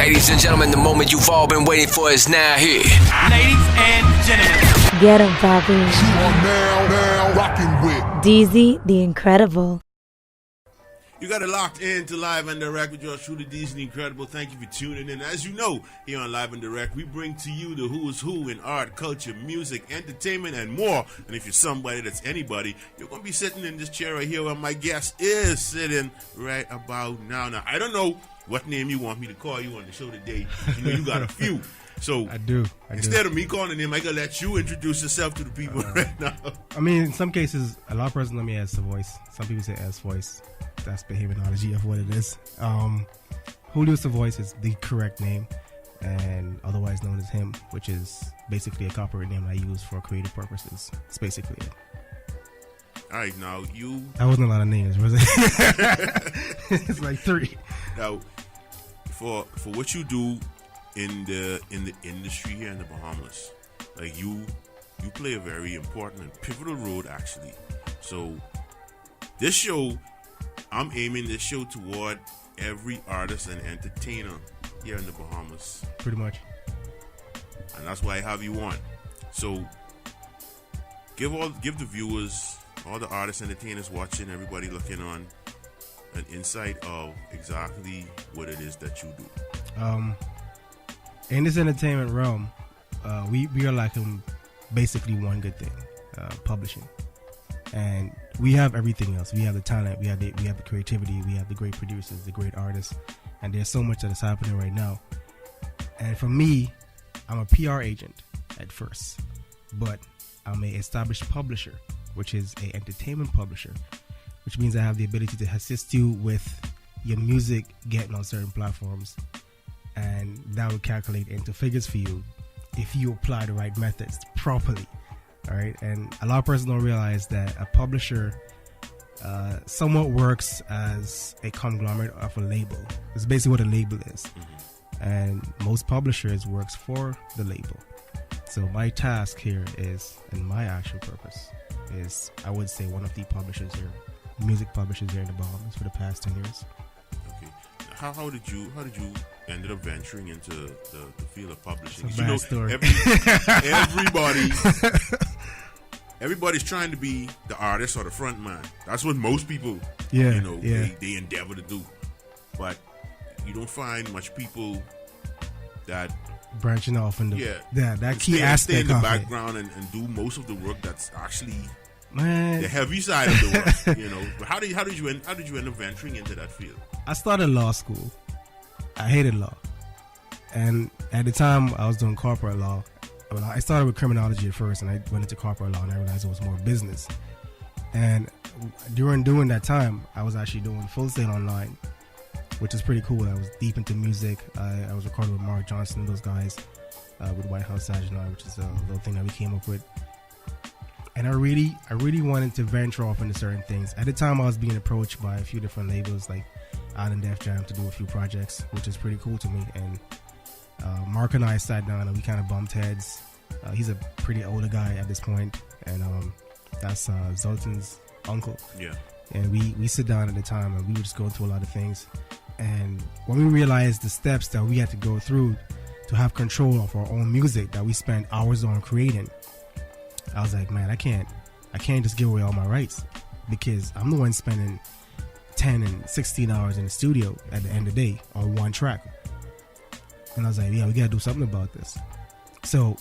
Ladies and gentlemen, the moment you've all been waiting for is now here. Ladies and gentlemen. Get him, Bobby. Now rocking with DZ the Incredible. You got it locked in to Live and Direct with yours truly, DZ the Incredible. Thank you for tuning in. As you know, here on Live and Direct, we bring to you the who's who in art, culture, music, entertainment, and more. And if you're somebody that's anybody, you're going to be sitting in this chair right here where my guest is sitting right about now. Now, I don't know what name you want me to call you on the show today. You know, you got a few. So I do. Instead of me calling him, I gotta let you introduce yourself to the people right now. I mean, in some cases, a lot of persons know me as S'Voyce. Some people say S'Voyce. That's the terminology of what it is. Julio S'Voyce is the correct name, and otherwise known as him, which is basically a copyright name I use for creative purposes. That's basically it. All right, now you. That wasn't a lot of names, was it? It's like 3. Now, for what you do in the industry here in the Bahamas, like you play a very important and pivotal role actually. So this show, I'm aiming this show toward every artist and entertainer here in the Bahamas. Pretty much. And that's why I have you on. So give the viewers, all the artists, entertainers watching, everybody looking on, an insight of exactly what it is that you do. In this entertainment realm, we are lacking basically one good thing, publishing. And we have everything else. We have the talent, we have the creativity, we have the great producers, the great artists, and there's so much that is happening right now. And for me, I'm a PR agent at first, but I'm a established publisher, which is a entertainment publisher, which means I have the ability to assist you with your music getting on certain platforms, and that would calculate into figures for you if you apply the right methods properly. All right, and a lot of persons don't realize that a publisher somewhat works as a conglomerate of a label. It's basically what a label is. And most publishers works for the label. So my task here is, and my actual purpose is, I would say, one of the publishers here, music publishers here in the Bahamas for the past 10 years. Okay, how did you ended up venturing into the field of publishing? It's a bad story. Everybody's trying to be the artist or the front man. That's what most people, they endeavor to do. But you don't find much people that branching off in that key aspect stay in the of background and do most of the work that's actually the heavy side of the work. You know, but how did you end up venturing into that field? I started law school. I hated law, and at the time I was doing corporate law. Well, I started with criminology at first, and I went into corporate law, and I realized it was more business. And during that time, I was actually doing Full Sail online, which is pretty cool. I was deep into music. I was recording with Mark Johnson and those guys, with White House Saginaw, which is a little thing that we came up with. And I really wanted to venture off into certain things. At the time, I was being approached by a few different labels, like Island Def Jam, to do a few projects, which is pretty cool to me. And Mark and I sat down and we kind of bumped heads. He's a pretty older guy at this point, and that's Zoltan's uncle. Yeah. And we sit down at the time and we were just going through a lot of things. And when we realized the steps that we had to go through to have control of our own music that we spent hours on creating, I was like, man, I can't just give away all my rights, because I'm the one spending 10 and 16 hours in the studio at the end of the day on one track. And I was like, yeah, we gotta do something about this. So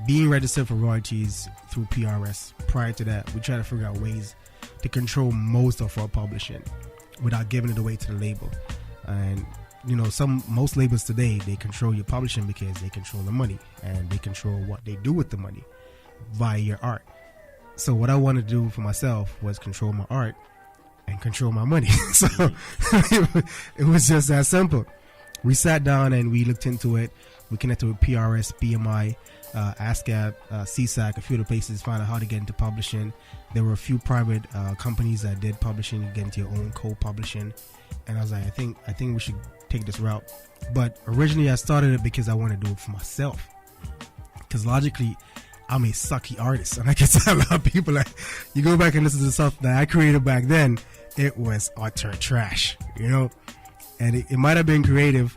being registered for royalties through PRS, prior to that, we tried to figure out ways to control most of our publishing without giving it away to the label. And you know, most labels today, they control your publishing because they control the money, and they control what they do with the money via your art. So what I wanted to do for myself was control my art and control my money. So it was just that simple. We sat down and we looked into it. We connected with PRS, BMI, ASCAP, CSAC, a few other places, found out how to get into publishing. There were a few private companies that did publishing, get into your own co-publishing. And I was like, I think we should take this route. But originally I started it because I wanted to do it for myself. Because logically, I'm a sucky artist. And I can tell a lot of people, like, you go back and listen to stuff that I created back then, it was utter trash, you know? And it might have been creative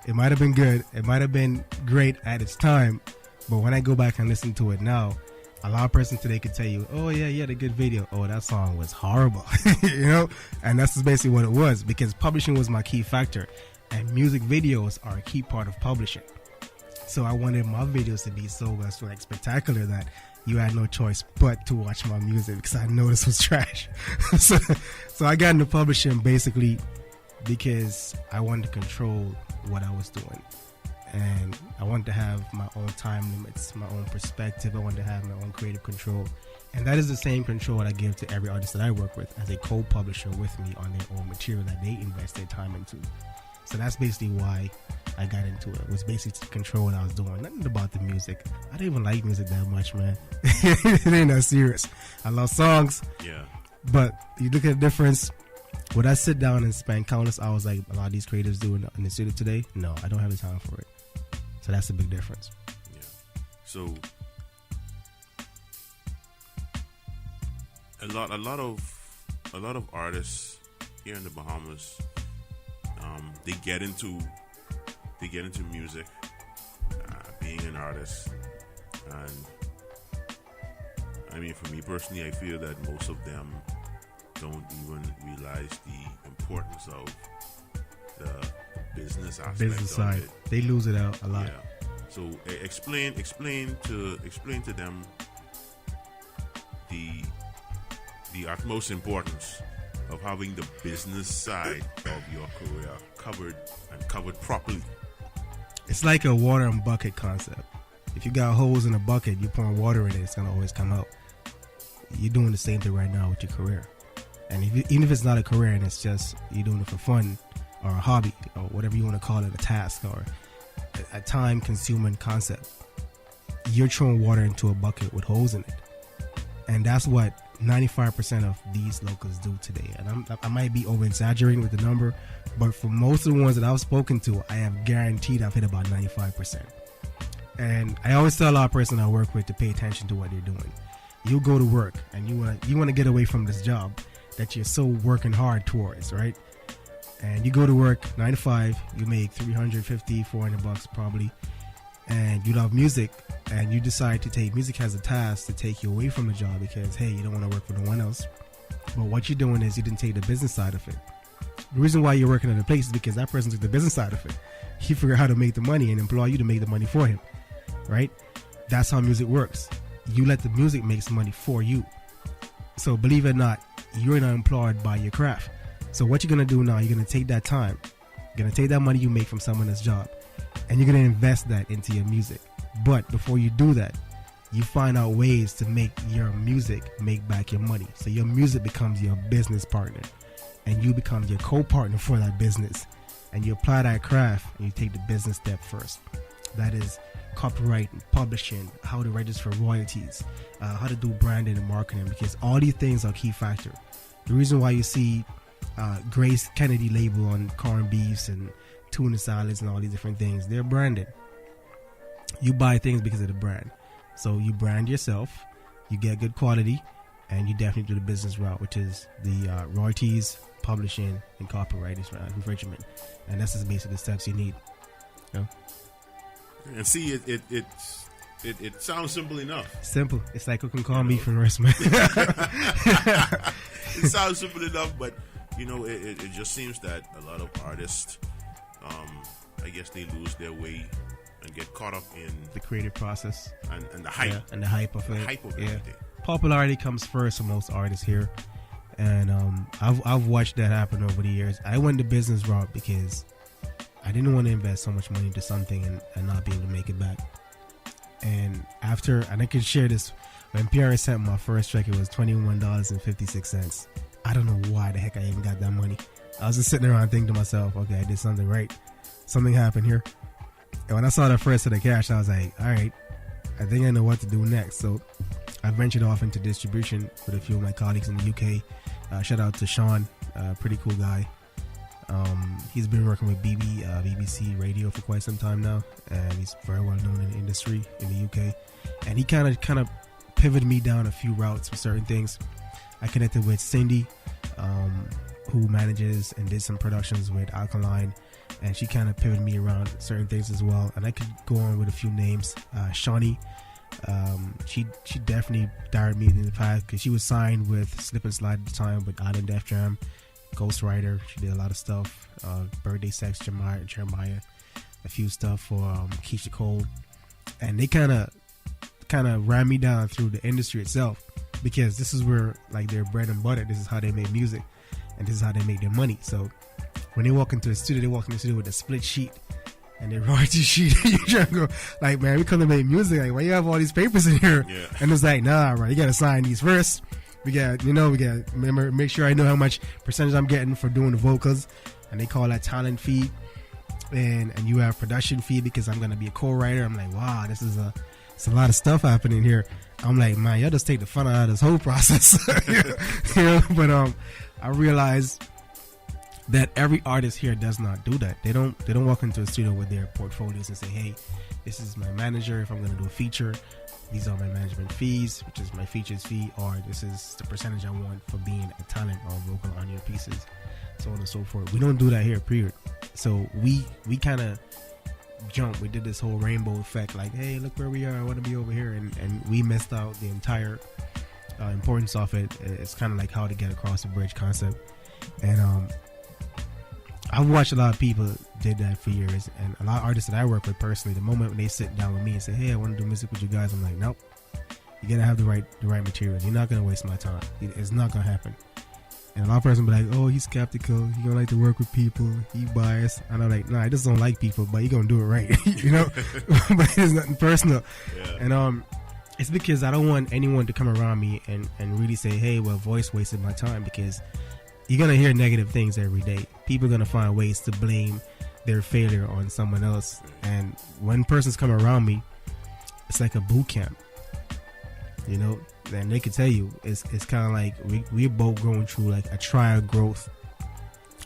It might have been good. It might have been great at its time. But when I go back and listen to it now, a lot of persons today could tell you, oh, yeah, you had a good video. Oh, that song was horrible. You know? And that's just basically what it was, because publishing was my key factor. And music videos are a key part of publishing. So I wanted my videos to be so like spectacular that you had no choice but to watch my music, because I know this was trash. So I got into publishing basically because I wanted to control what I was doing. And I wanted to have my own time limits, my own perspective. I wanted to have my own creative control. And that is the same control that I give to every artist that I work with as a co-publisher with me on their own material that they invest their time into. So that's basically why I got into it. It was basically to control what I was doing. Nothing about the music. I don't even like music that much, man. It ain't that serious. I love songs. Yeah. But you look at the difference. Would I sit down and spend countless hours like a lot of these creatives do in the studio today? No, I don't have the time for it. So that's the big difference. Yeah. So a lot of artists here in the Bahamas, they get into music, being an artist, and I mean, for me personally, I feel that most of them don't even realize the importance of the business aspect Business of side, it. they lose it out a lot. Yeah. So explain to them the utmost importance of having the business side of your career covered properly. It's like a water and bucket concept. If you got holes in a bucket, you pour water in it, it's gonna always come out. You're doing the same thing right now with your career. And even if it's not a career and it's just you're doing it for fun or a hobby or whatever you want to call it, a task or a time-consuming concept, you're throwing water into a bucket with holes in it. And that's what 95% of these locals do today. And I might be over-exaggerating with the number, but for most of the ones that I've spoken to, I have guaranteed I've hit about 95%. And I always tell our person I work with to pay attention to what they're doing. You go to work and you want to get away from this job that you're so working hard towards, right? And you go to work 9 to 5, you make $350, $400 probably, and you love music, and you decide to take music as a task to take you away from the job because, hey, you don't want to work for no one else. But what you're doing is you didn't take the business side of it. The reason why you're working at a place is because that person took the business side of it. He figured out how to make the money and employ you to make the money for him, right? That's how music works. You let the music make money for you. So believe it or not, you're not employed by your craft. So what you're going to do now, you're going to take that time, you're going to take that money you make from someone else's job, and you're going to invest that into your music. But before you do that, you find out ways to make your music make back your money. So your music becomes your business partner, and you become your co-partner for that business. And you apply that craft, and you take the business step first. That is copyright, publishing, how to register royalties, how to do branding and marketing, because all these things are key factor. The reason why you see Grace Kennedy label on corned beefs and tuna salads and all these different things, they're branded. You buy things because of the brand. So you brand yourself, you get good quality, and you definitely do the business route, which is the royalties, publishing, and copyright infringement. And that's just basically the steps you need. You know? And see, it sounds simple enough. Simple. It's like cooking corned beef and rice, man. It sounds simple enough, but it just seems that a lot of artists, I guess they lose their way and get caught up in the creative process and the hype. Yeah, and the hype of it. Hype of yeah. everything. Popularity comes first for most artists here. And I've watched that happen over the years. I went the business route because I didn't want to invest so much money into something and not be able to make it back. And I can share this, when PRS sent my first check, it was $21.56. I don't know why the heck I even got that money. I was just sitting around thinking to myself, okay, I did something right. Something happened here. And when I saw the first set of cash, I was like, all right, I think I know what to do next. So I ventured off into distribution with a few of my colleagues in the UK. Shout out to Sean, pretty cool guy. He's been working with BBC Radio for quite some time now, and he's very well known in the industry in the UK. And he kind of pivoted me down a few routes for certain things. I connected with Cindy, who manages and did some productions with Alkaline, and she kind of pivoted me around certain things as well. And I could go on with a few names. Shawnee, she definitely directed me in the past because she was signed with Slip and Slide at the time with Island Def Jam, Ghost Rider. She did a lot of stuff. Birthday Sex, Jeremiah, a few stuff for Keisha Cole, and they kind of ran me down through the industry itself, because this is where like their bread and butter. This is how they make music, and this is how they make their money. So when they walk into the studio, they walk into the studio with a split sheet and their royalty sheet. You trying to go like, man, we come to make music. Like, why you have all these papers in here? Yeah. And it's like, nah, right, you gotta sign these first. We got remember, make sure I know how much percentage I'm getting for doing the vocals, and they call that talent fee. And you have production fee because I'm gonna be a co-writer. I'm like, wow, it's a lot of stuff happening here. I'm like, man, y'all just take the fun out of this whole process. You know? But I realized that every artist here does not do that. They don't walk into a studio with their portfolios and say, hey, this is my manager. If I'm gonna do a feature, these are my management fees, which is my features fee, or this is the percentage I want for being a talent or vocal on your pieces, so on and so forth. We don't do that here, period. So we kind of jump. We did this whole rainbow effect, like, hey, look where we are, I want to be over here, and we missed out the entire importance of it. It's kind of like how to get across the bridge concept. And I've watched a lot of people did that for years, and a lot of artists that I work with personally, the moment when they sit down with me and say, hey, I want to do music with you guys, I'm like, nope, you gotta have the right material. You're not gonna waste my time. It's not gonna happen. And a lot of person be like, oh, he's skeptical, he don't like to work with people, he biased. And I'm like, nah, I just don't like people, but you gonna do it right. You know? But it's nothing personal. Yeah. And it's because I don't want anyone to come around me and really say, hey, well, Voice wasted my time, because you're gonna hear negative things every day. People are gonna find ways to blame their failure on someone else. And when persons come around me, it's like a boot camp. You know, and they can tell you it's kind of like we're both going through like a trial growth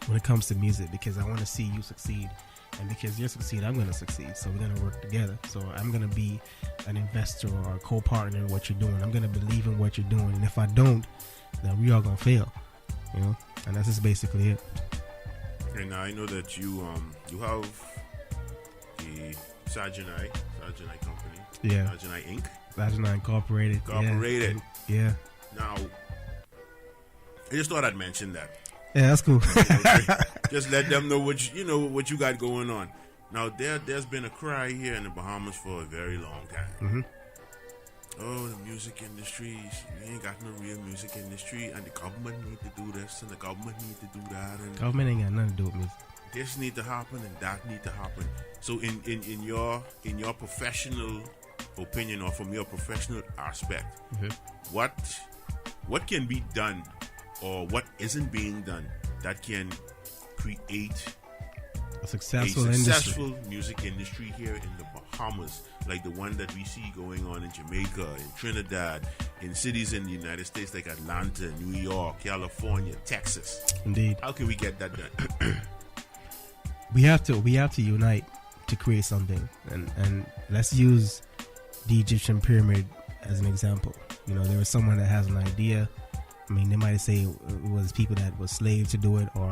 when it comes to music, because I want to see you succeed, and because you succeed, I'm going to succeed. So we're going to work together. So I'm going to be an investor or a co-partner in what you're doing. I'm going to believe in what you're doing, and if I don't, then we are going to fail. You know, and that's just basically it. And now I know that you have the Sergeant I company. Yeah. Sergeant I Inc. Sergeant I Incorporated. Yeah. Now, I just thought I'd mention that. Yeah, that's cool. Just let them know what you got going on. Now, there's been a cry here in the Bahamas for a very long time. Mm-hmm. Oh, the music industry, we ain't got no real music industry, and the government need to do this, and the government need to do that, and government ain't got nothing to do with music. This need to happen and that need to happen. So in your professional opinion, or from your professional aspect, mm-hmm. what can be done, or what isn't being done, that can create a successful music industry here in the Bahamas, like the one that we see going on in Jamaica, in Trinidad, in cities in the United States like Atlanta, New York, California, Texas? Indeed. How can we get that done? We have to unite to create something, and let's use the Egyptian pyramid as an example. You know, there was someone that has an idea. I mean, they might say it was people that were slaves to do it, or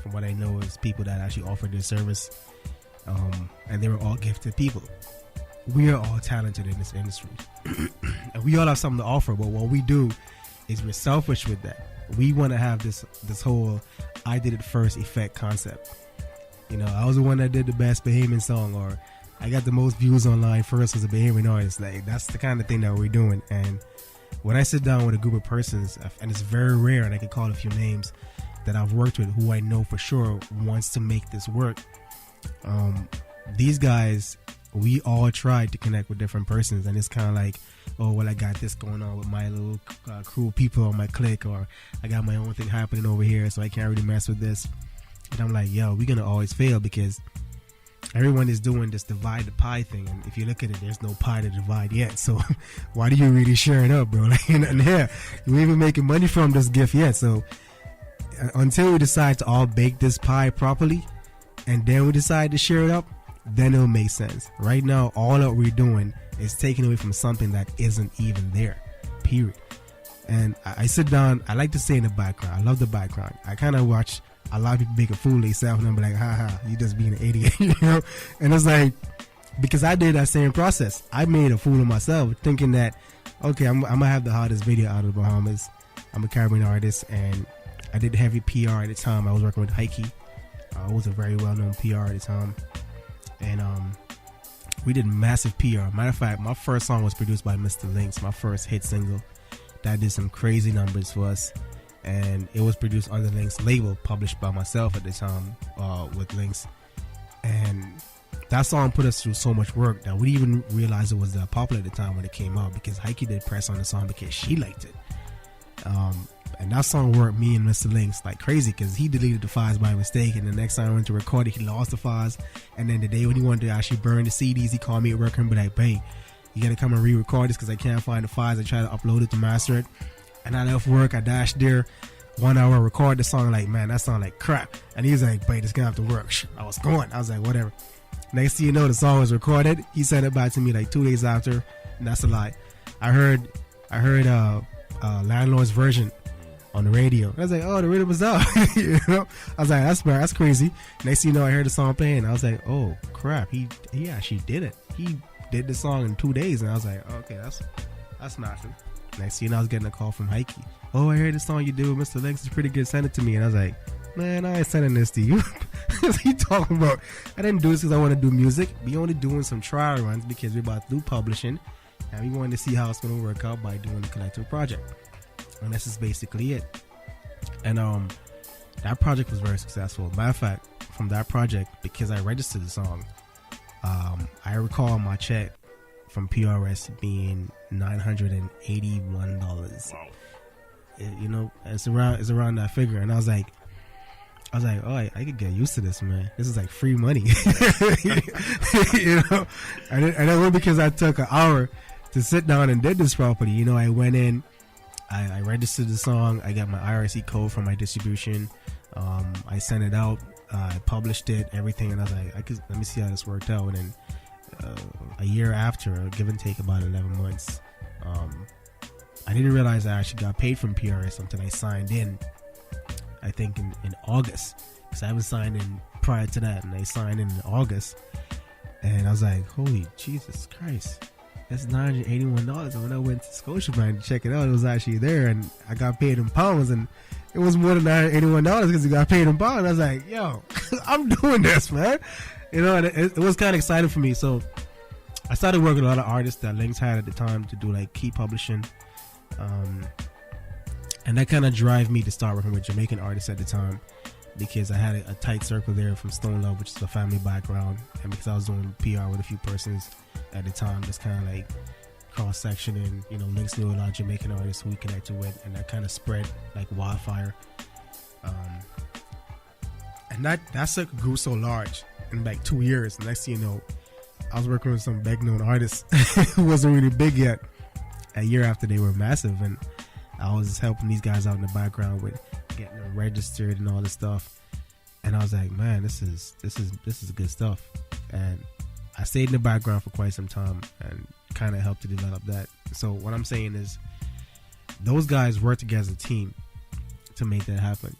from what I know, it's people that actually offered their service, and they were all gifted people. We are all talented in this industry, and we all have something to offer. But what we do is we're selfish with that. We want to have this whole "I did it first" effect concept. You know, I was the one that did the best Bahamian song, or I got the most views online first as a Bahamian artist. Like, that's the kind of thing that we're doing. And when I sit down with a group of persons, and it's very rare, and I can call a few names that I've worked with who I know for sure wants to make this work. These guys, we all tried to connect with different persons, and it's kind of like, oh, well, I got this going on with my little crew of people on my clique, or I got my own thing happening over here, so I can't really mess with this. And I'm like, yo, we're gonna always fail, because everyone is doing this divide the pie thing, and if you look at it, there's no pie to divide yet. So why do you really share it up, bro? Like, and here, you ain't even making money from this gift yet. So until we decide to all bake this pie properly, and then we decide to share it up, then it'll make sense. Right now, all that we're doing is taking away from something that isn't even there, period. And I sit down, I like to stay in the background. I love the background. I kind of watch a lot of people make a fool of themselves and I'm like, ha, you just being an idiot, you know? And it's like, because I did that same process. I made a fool of myself thinking that, okay, I'm going to have the hottest video out of the Bahamas. I'm a Caribbean artist, and I did heavy PR at the time. I was working with Heike. I was a very well-known PR at the time. And we did massive PR. Matter of fact, my first song was produced by Mr. Lynx, my first hit single. That did some crazy numbers for us. And it was produced under Lynx label, published by myself at the time with Lynx. And that song put us through so much work that we didn't even realize it was that popular at the time when it came out, because Heike did press on the song because she liked it. And that song worked me and Mr. Lynx like crazy, because he deleted the files by mistake, and the next time I went to record it, he lost the files. And then the day when he wanted to actually burn the CDs, he called me at work and be like, "Hey, you gotta come and re-record this because I can't find the files." I tried to upload it to master it, and I left work. I dashed there 1 hour, record the song. Like, man, that sound like crap. And he was like, "Wait, it's gonna have to work." I was going. I was like, whatever. Next thing you know, the song was recorded. He sent it back to me like 2 days after, and that's a lie. I heard Landlord's version on the radio. I was like, oh, the rhythm was up. You know, I was like, that's crazy. Next thing you know, I heard the song playing. I was like, oh crap, he actually did it. He did the song in 2 days, and I was like, okay, that's nothing. Next thing you know, I was getting a call from Heike. Oh, I heard the song you did with Mr. Lynx is pretty good. Send it to me. And I was like, man, I ain't sending this to you. What are you talking about? I didn't do this because I want to do music. We only doing some trial runs because we're about to do publishing, and we wanted to see how it's going to work out by doing a collective project. And this is basically it. And that project was very successful. Matter of fact, from that project, because I registered the song, I recall my check from PRS being $981. Wow. You know, it's around that figure. And I was like, oh, I could get used to this, man. This is like free money. You know, and it was because I took an hour to sit down and did this property. You know, I went in, I registered the song, I got my IRC code from my distribution, I sent it out, I published it, everything, and I was like, let me see how this worked out. And then a year after, give and take about 11 months, I didn't realize I actually got paid from PRS until I signed in, I think in August, because I was signed in prior to that, and I signed in August, and I was like, holy Jesus Christ, that's $981. And when I went to Scotiabank to check it out, it was actually there, and I got paid in pounds, and it was more than $981 because it got paid in pounds. I was like, yo, I'm doing this, man. You know, and it was kind of exciting for me. So I started working with a lot of artists that Lynx had at the time to do like key publishing, and that kind of drive me to start working with Jamaican artists at the time, because I had a tight circle there from Stone Love, which is a family background, and because I was doing PR with a few persons at the time, just kind of like cross-sectioning, you know, Lynx knew a lot of Jamaican artists who we connected with, and that kind of spread like wildfire. And that circle grew so large in like 2 years. The next thing you know, I was working with some big-known artists who wasn't really big yet. A year after, they were massive, and I was helping these guys out in the background with getting them registered and all this stuff. And I was like, man, this is good stuff. And I stayed in the background for quite some time and kind of helped to develop that. So what I'm saying is, those guys work together as a team to make that happen.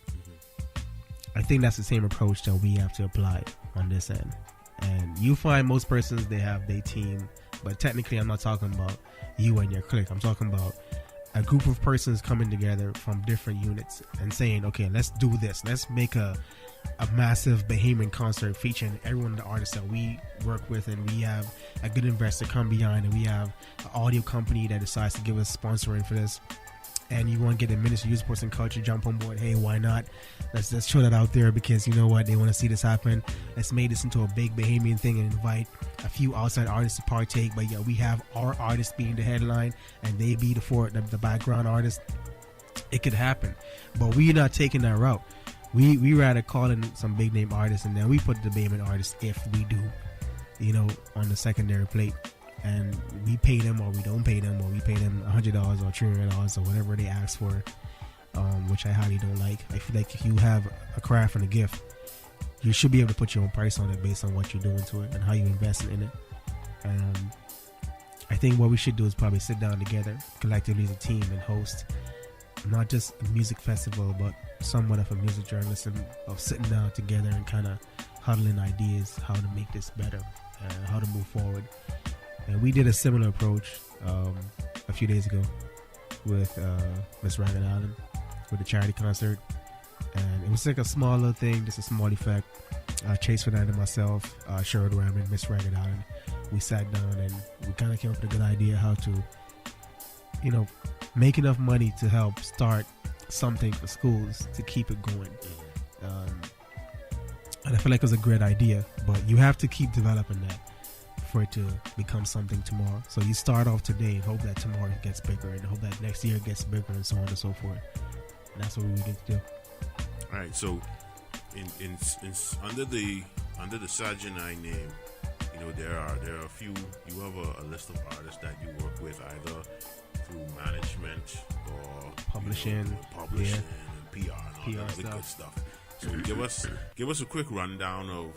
I think that's the same approach that we have to apply on this end. And you find most persons, they have their team, but technically I'm not talking about you and your clique. I'm talking about a group of persons coming together from different units and saying, okay, let's do this. Let's make a massive Bahamian concert featuring everyone, the artists that we work with, and we have a good investor come behind, and we have an audio company that decides to give us sponsoring for this. And you want to get the Ministry of Youth Sports and Culture jump on board. Hey, why not? Let's throw that out there, because you know what? They want to see this happen. Let's make this into a big Bahamian thing and invite a few outside artists to partake. But yeah, we have our artists being the headline, and they be the background artists. It could happen, but we're not taking that route. We rather call in some big name artists, and then we put the Bahamian artists, if we do, you know, on the secondary plate. And we pay them, or we don't pay them, or we pay them $100 or $300 or whatever they ask for, which I highly don't like. I feel like if you have a craft and a gift, you should be able to put your own price on it based on what you're doing to it and how you invest in it. I think what we should do is probably sit down together collectively as a team and host not just a music festival, but somewhat of a music journalism, of sitting down together and kind of huddling ideas how to make this better and how to move forward. And we did a similar approach a few days ago with Miss Ragged Island with the charity concert, and it was like a small little thing, just a small effect. Chase Fernandez, myself, Sherwood Rabbit, Miss Ragged Island, we sat down and we kind of came up with a good idea how to, you know, make enough money to help start something for schools to keep it going. And I feel like it was a great idea, but you have to keep developing that for it to become something tomorrow. So you start off today and hope that tomorrow it gets bigger, and hope that next year it gets bigger, and so on and so forth. And that's what we need to do. All right, so in under the Sajinai name, you know, there are a few. You have a list of artists that you work with either through management or publishing, and PR and all that other good stuff. So give us a quick rundown of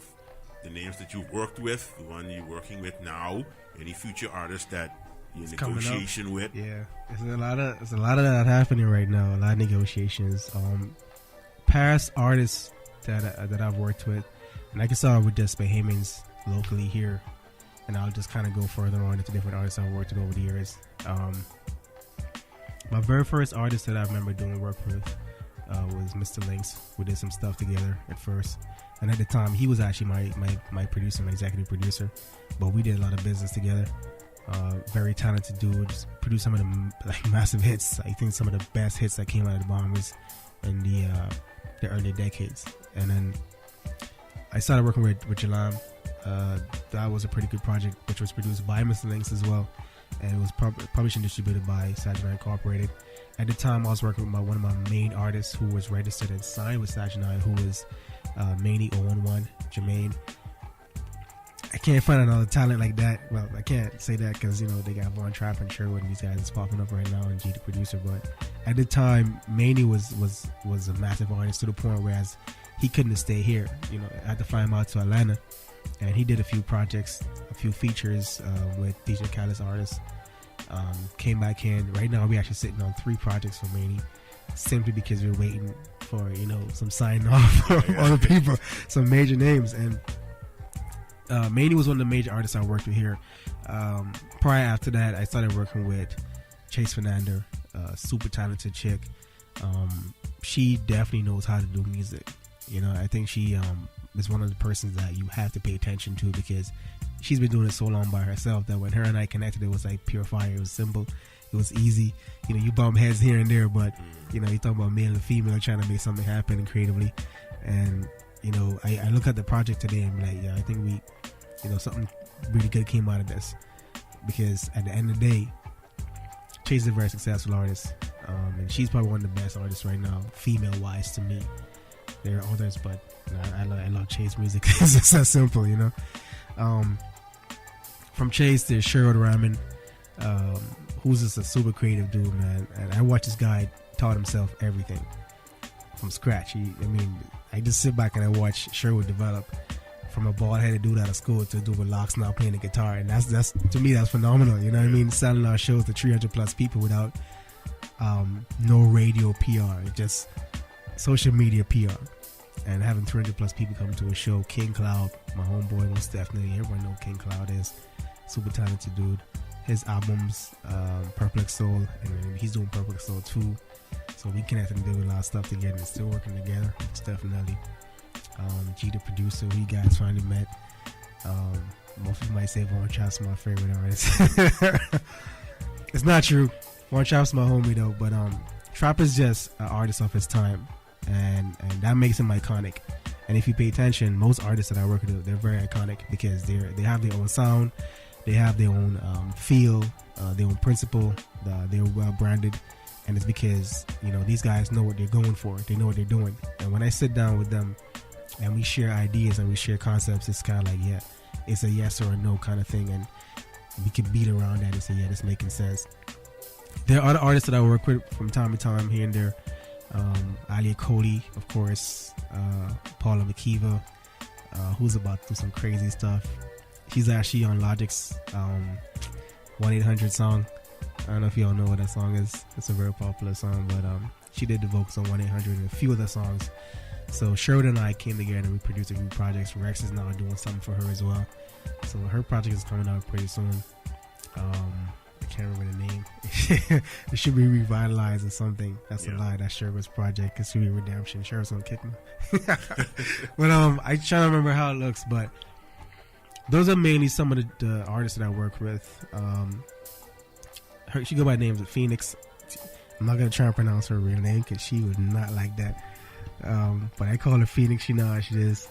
the names that you've worked with, the one you're working with now, any future artists that you're in negotiation with. Yeah, there's a lot of that happening right now. A lot of negotiations. Past artists that I've worked with, and I can start with just Bahamians locally here, and I'll just kind of go further on into different artists I've worked with over the years. My very first artist that I remember doing work with was Mr. Lynx. We did some stuff together at first, and at the time he was actually my producer, my executive producer, but we did a lot of business together. Very talented dude, produced some of the like massive hits. I think some of the best hits that came out of the Bombers in the early decades. And then I started working with Jalam. That was a pretty good project, which was produced by Mr. Lynx as well, and it was published and distributed by Saginaw Incorporated. At the time, I was working with one of my main artists who was registered and signed with Saginaw, who was Manny 011, Jermaine. I can't find another talent like that. Well, I can't say that because, you know, they got Von Trapp and Sherwood and these guys is popping up right now, and G the producer. But at the time, Manny was a massive artist to the point whereas he couldn't stay here. You know, I had to fly him out to Atlanta, and he did a few projects, a few features with DJ Khaled's artists. Came back in. Right now, we're actually sitting on 3 projects for Manny, simply because we're waiting for, you know, some sign off from other people, some major names. And Manny was one of the major artists I worked with here. Prior after that, I started working with Chase Fernandez, super talented chick. She definitely knows how to do music. You know, I think she is one of the persons that you have to pay attention to, because she's been doing it so long by herself that when her and I connected, it was like pure fire. It was simple. It was easy. You know, you bump heads here and there, but, you know, you talk about male and female trying to make something happen creatively. And, you know, I look at the project today and be like, yeah, I think we, you know, something really good came out of this. Because at the end of the day, Chase is a very successful artist. And she's probably one of the best artists right now, female-wise, to me. There are others, but you know, I love Chase music. It's just that simple, you know. From Chase, there's Sherwood Ramen, who's just a super creative dude, man. And I watch this guy taught himself everything from scratch. I just sit back and I watch Sherwood develop from a bald-headed dude out of school to a dude with locks now playing the guitar, and that's to me, that's phenomenal. You know what I mean? Selling our shows to 300+ people without no radio PR, just social media PR, and having 300+ people come to a show. King Cloud, my homeboy, most definitely. Everyone know King Cloud is super talented dude. His albums, Perplex Soul, and he's doing Perplex Soul too. So we connected and did a lot of stuff together and still working together. It's definitely. G the producer, who you guys finally met. Most people might say Von Trapp's my favorite artist. It's not true. Von Trapp's my homie though, but Trapp is just an artist of his time, and that makes him iconic. And if you pay attention, most artists that I work with, they're very iconic because they have their own sound, they have their own feel, their own principle, they're well branded, and it's because, you know, these guys know what they're going for, they know what they're doing. And when I sit down with them and we share ideas and we share concepts, it's kind of like, yeah, it's a yes or a no kind of thing, and we can beat around that and say, yeah, this making sense. There are other artists that I work with from time to time here and there. Alia Cody, of course, Paula McKeeva, who's about to do some crazy stuff. She's actually on Logic's 1-800 song. I don't know if y'all know what that song is. It's a very popular song, but she did the vocals on 1-800 and a few other songs. So Sherwood and I came together and we produced a few projects. Rex is now doing something for her as well. So her project is coming out pretty soon. I can't remember the name. It should be Revitalized or something. That's a lie. That's Sherwood's project. It should be Redemption. Sherwood's gonna kick me. But I try to remember how it looks. But those are mainly some of the artists that I work with. She go by names of Phoenix. I'm not gonna try and pronounce her real name because she would not like that. But I call her Phoenix. She knows how she is.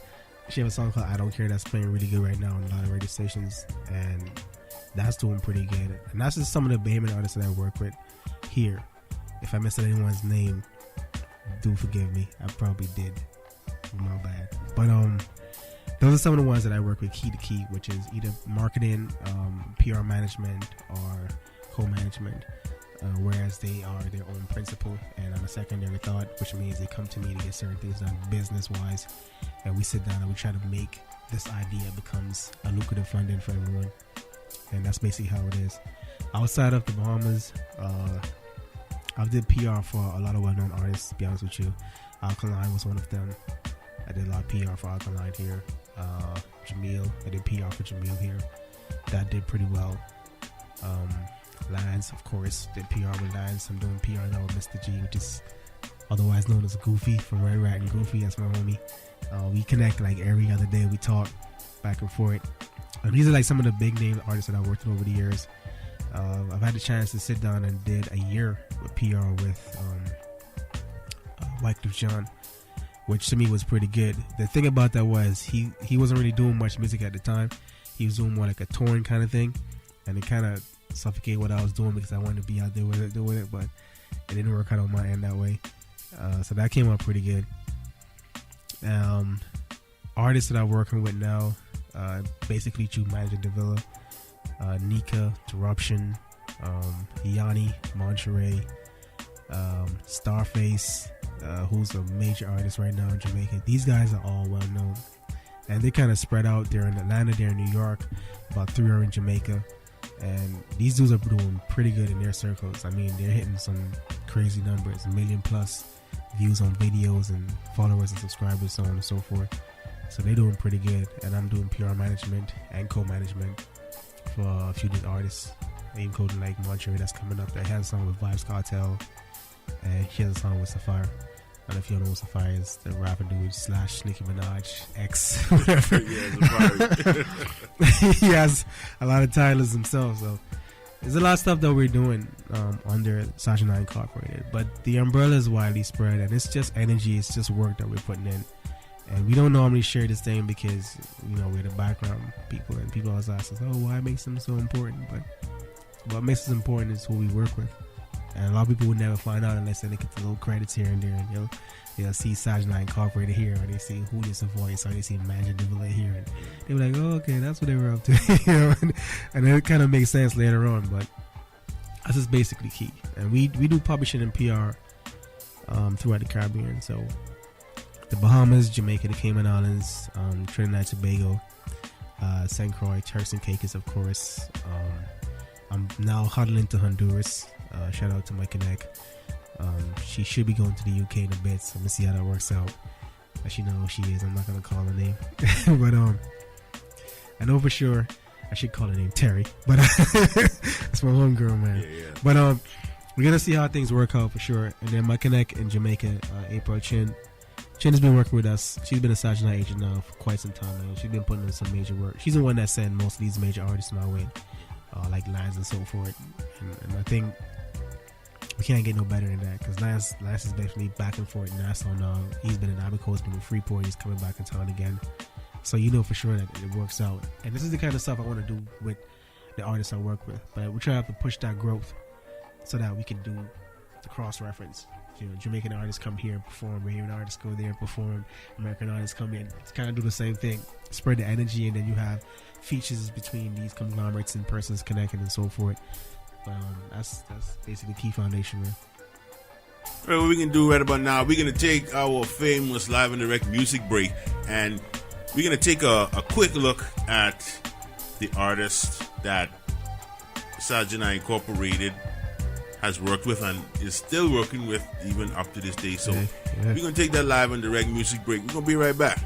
She has a song called I Don't Care that's playing really good right now on a lot of radio stations, and that's doing pretty good. And that's just some of the Bahamian artists that I work with here. If I missed anyone's name, do forgive me. I probably did. My bad. But those are some of the ones that I work with key to key, which is either marketing, PR management, or co-management. Whereas they are their own principal and I'm a secondary thought, which means they come to me to get certain things done business wise, and we sit down and we try to make this idea becomes a lucrative funding for everyone. And that's basically how it is. Outside of the Bahamas, I did PR for a lot of well-known artists, to be honest with you. Alkaline was one of them. I did a lot of PR for Alkaline here. Jamil, I did PR for Jamil here. That did pretty well. Lines, of course, did PR with Lines. I'm doing PR now with Mr. G, which is otherwise known as Goofy from Red Rat and Goofy. That's my homie. We connect like every other day. We talk back and forth. These are like some of the big name artists that I've worked with over the years. I've had the chance to sit down and did a year with PR with Wycliffe Jean, which to me was pretty good. The thing about that was he wasn't really doing much music at the time. He was doing more like a touring kind of thing, and it kind of suffocated what I was doing because I wanted to be out there with it, but it didn't work out on my end that way. So that came out pretty good. Artists that I'm working with now, basically Jude Manager Davila, Nika, Disruption, Yanni, Monterey, Starface, who's a major artist right now in Jamaica. These guys are all well known, and they kind of spread out. They're in Atlanta, they're in New York, about 3 are in Jamaica, and these dudes are doing pretty good in their circles. I mean, they're hitting some crazy numbers, 1 million plus views on videos and followers and subscribers, so on and so forth. So they're doing pretty good, and I'm doing PR management and co-management for a few of these artists, including like Monterey that's coming up. That has a song with Vibes Cartel, and he has a song with Sapphire. I don't know if you know what Sapphire is, the rapper dude / Nicki Minaj X, whatever. He has a lot of titles himself, so there's a lot of stuff that we're doing under Sergeant I Incorporated. But the umbrella is widely spread, and it's just energy, it's just work that we're putting in. And we don't normally share this thing because, you know, we're the background people, and people always ask us, oh, why makes them so important? But what makes us important is who we work with. And a lot of people would never find out unless they look at the little credits here and there, and they'll see Sergeant I Incorporated here, or they see Julio S'Voyce, or they see Manager Davila here, and they're like, oh, okay, that's what they were up to. You know? And it kind of makes sense later on, but that's just basically key. And we do publishing and PR throughout the Caribbean, so the Bahamas, Jamaica, the Cayman Islands, Trinidad and Tobago, St. Croix, Turks and Caicos, of course. I'm now huddling to Honduras. Shout out to my connect. She should be going to the UK in a bit, so I'm gonna see how that works out. She know who she is. I'm not gonna call her name, but I know for sure I should call her name Terry. But that's my home girl, man. Yeah. But we're gonna see how things work out for sure. And then my connect in Jamaica, April Chin has been working with us. She's been a Sergeant I agent now for quite some time now. She's been putting in some major work. She's the one that sent most of these major artists my way, like Lance and so forth. And I think we can't get no better than that, because Lance is basically back and forth in Nassau now. He's been in Ivory Coast, been in Freeport. He's coming back in town again. So you know for sure that it works out. And this is the kind of stuff I want to do with the artists I work with. But we're trying to push that growth so that we can do the cross-reference. You know, Jamaican artists come here and perform, Bahamian artists go there and perform, American artists come in to kind of do the same thing, spread the energy, and then you have features between these conglomerates and persons connected and so forth. That's basically the key foundation, man. Right, what we can do right about now, we're going to take our famous live and direct music break, and we're going to take a quick look at the artist that Sergeant I Incorporated has worked with and is still working with even up to this day. So Yeah. we're going to take that live and direct music break. We're going to be right back.